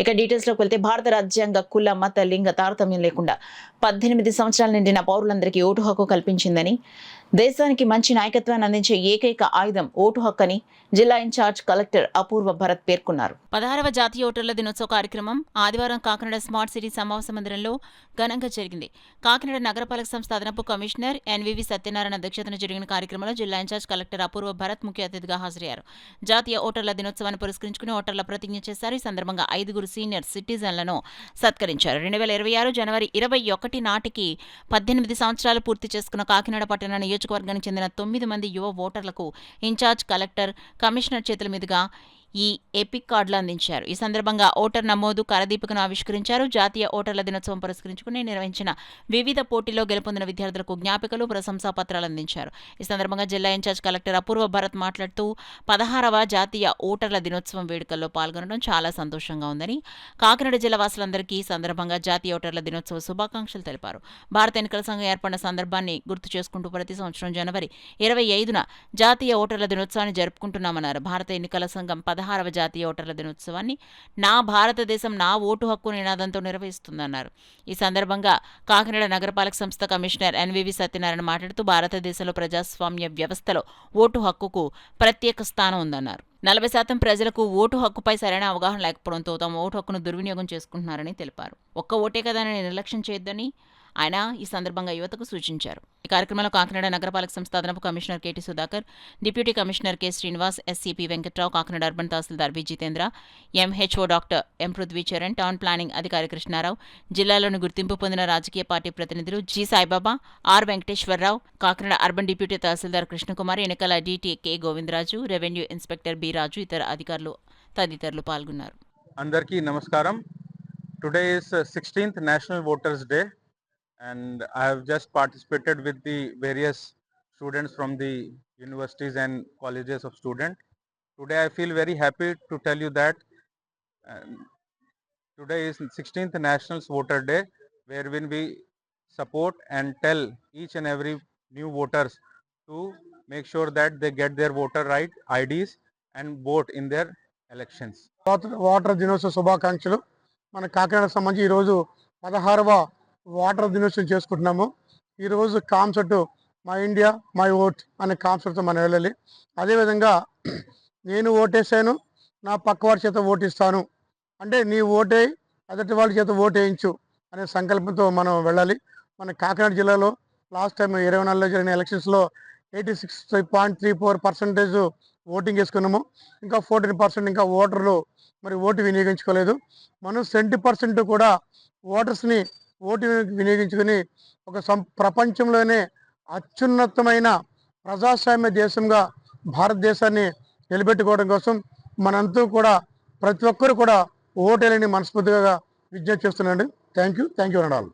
ఇక డీటెయిల్స్ లోకి వెళ్తే భారత రాజ్యాంగ కుల మత లింగ తారతమ్యం లేకుండా 18 సంవత్సరాల నిండిన పౌరులందరికీ ఓటు హక్కు కల్పించిందని, దేశానికి మంచి నాయకత్వాన్ని అందించే ఏకైక ఆయుధం ఓటు హక్కని జిల్లా ఇన్ఛార్జ్ కలెక్టర్ అపూర్వ భరత్ పేర్కొన్నారు. 16వ జాతీయ ఓటర్ల దినోత్సవ కార్యక్రమం ఆదివారం కాకినాడ స్మార్ట్ సిటీ సమావేశ మందిరంలో ఘనంగా జరిగింది. కాకినాడ నగరపాలక సంస్థ అదనపు కమిషనర్ ఎన్వివి సత్యనారాయణ అధ్యక్షతన జరిగిన కార్యక్రమంలో జిల్లా ఇన్ఛార్జ్ కలెక్టర్ అపూర్వ భరత్ ముఖ్య అతిథిగా హాజరయ్యారు. జాతీయ ఓటర్ల దినోత్సవాన్ని పురస్కరించుకుని ఓటర్ల ప్రతిజ్ఞ చేశారు. ఈ సందర్భంగా 5 సీనియర్ సిటిజన్లను సత్కరించారు. 2026 జనవరి 21 నాటికి 18 సంవత్సరాలు పూర్తి చేసుకున్న కాకినాడ పట్టణ నియోజకవర్గానికి చెందిన 9 మంది యువ ఓటర్లకు ఇన్ఛార్జ్ కలెక్టర్, కమిషనర్ చేతుల మీదుగా ఈ ఎపిక్ కార్డులు అందించారు. ఈ సందర్భంగా ఓటర్ నమోదు కరదీపికను ఆవిష్కరించారు. జాతీయ ఓటర్ల దినోత్సవం పురస్కరించుకుని నిర్వహించిన వివిధ పోటీల్లో గెలుపొందిన విద్యార్థులకు జ్ఞాపికలు, ప్రశంసా పత్రాలు అందించారు. ఈ సందర్భంగా జిల్లా ఇన్ఛార్జ్ కలెక్టర్ అపూర్వ భరత్ మాట్లాడుతూ 16వ జాతీయ ఓటర్ల దినోత్సవం వేడుకల్లో పాల్గొనడం చాలా సంతోషంగా ఉందని, కాకినాడ జిల్లా వాసులందరికీ ఈ సందర్భంగా జాతీయ ఓటర్ల దినోత్సవ శుభాకాంక్షలు తెలిపారు. భారత ఎన్నికల సంఘం ఏర్పడిన సందర్భాన్ని గుర్తు చేసుకుంటూ ప్రతి సంవత్సరం జనవరి 25న జాతీయ ఓటర్ల దినోత్సవాన్ని జరుపుకుంటున్నామన్నారు. భారత ఎన్నికల సంఘం 16వ జాతీయ ఓటర్ల దినోత్సవాన్ని నా భారతదేశం నా ఓటు హక్కు నినాదంతో నిర్వహిస్తుందన్నారు. ఈ సందర్భంగా కాకినాడ నగరపాలక సంస్థ కమిషనర్ ఎన్వివి సత్యనారాయణ మాట్లాడుతూ భారతదేశంలో ప్రజాస్వామ్య వ్యవస్థలో ఓటు హక్కుకు ప్రత్యేక స్థానం ఉందన్నారు. 40% ప్రజలకు ఓటు హక్కుపై సరైన అవగాహన లేకపోవడంతో తమ ఓటు హక్కును దుర్వినియోగం చేసుకుంటున్నారని తెలిపారు. ఒక్క ఓటే కదా అని నిర్లక్ష్యం చేయొద్దని ఆయన ఈ సందర్భంగా యువతకు సూచించారు. ఈ కార్యక్రమంలో కాకినాడ నగరపాలక సంస్థ అదనపు commissioner KT Sudhakar, deputy commissioner K Srinivas, SCP Venkatrao, Kakinada urban తహసీల్దార్ V Jitendra, MHO doctor M Prithvicharan, town planning అధికారి కృష్ణారావు, జిల్లాలోని గుర్తింపు పొందిన రాజకీయ పార్టీ ప్రతినిధులు G Saibaba, R Venkateswararao, Kakinada urban deputy తహసీల్దార్ కృష్ణకుమార్, ఎన్నికల DT K Govindaraju, revenue inspector B Raju, ఇతర అధికారులు తదితరులు పాల్గొన్నారు. అందరికీ నమస్కారం. Today is 16th National Voters Day, and I have just participated with the various students from the universities and colleges of students. Today I feel very happy to tell you that today is 16th National Voter Day, wherein we support and tell each and every new voters to make sure that they get their voter right IDs and vote in their elections. Water దినోత్సవ శుభాకాంక్షలు. మన కాకినాడ సంబంధించి ఈరోజు 16వ water దినోత్సవం చేసుకుంటున్నాము. ఈరోజు concept my India my vote అనే కాన్సెప్ట్తో మనం వెళ్ళాలి. అదేవిధంగా నేను ఓటేసాను, నా పక్కవాడి చేత ఓటిస్తాను అంటే నీ ఓటే ఎదుటి వాళ్ళ చేత ఓటేయించు అనే సంకల్పంతో మనం వెళ్ళాలి. మన కాకినాడ జిల్లాలో లాస్ట్ టైం 24లో జరిగిన ఎలక్షన్స్లో 86.34% ఓటింగ్ వేసుకున్నాము. ఇంకా 14% ఇంకా ఓటర్లు మరి ఓటు వినియోగించుకోలేదు. మనం 70% కూడా ఓటర్స్ని ఓటు వినియోగించుకొని ఒక ప్రపంచంలోనే అత్యున్నతమైన ప్రజాస్వామ్య దేశంగా భారతదేశాన్ని నిలబెట్టుకోవడం కోసం మనంతా కూడా ప్రతి ఒక్కరు కూడా ఓటేలని మనస్ఫూర్తిగా విజ్ఞప్తి చేస్తున్నాండి. Thank you అనడాలు.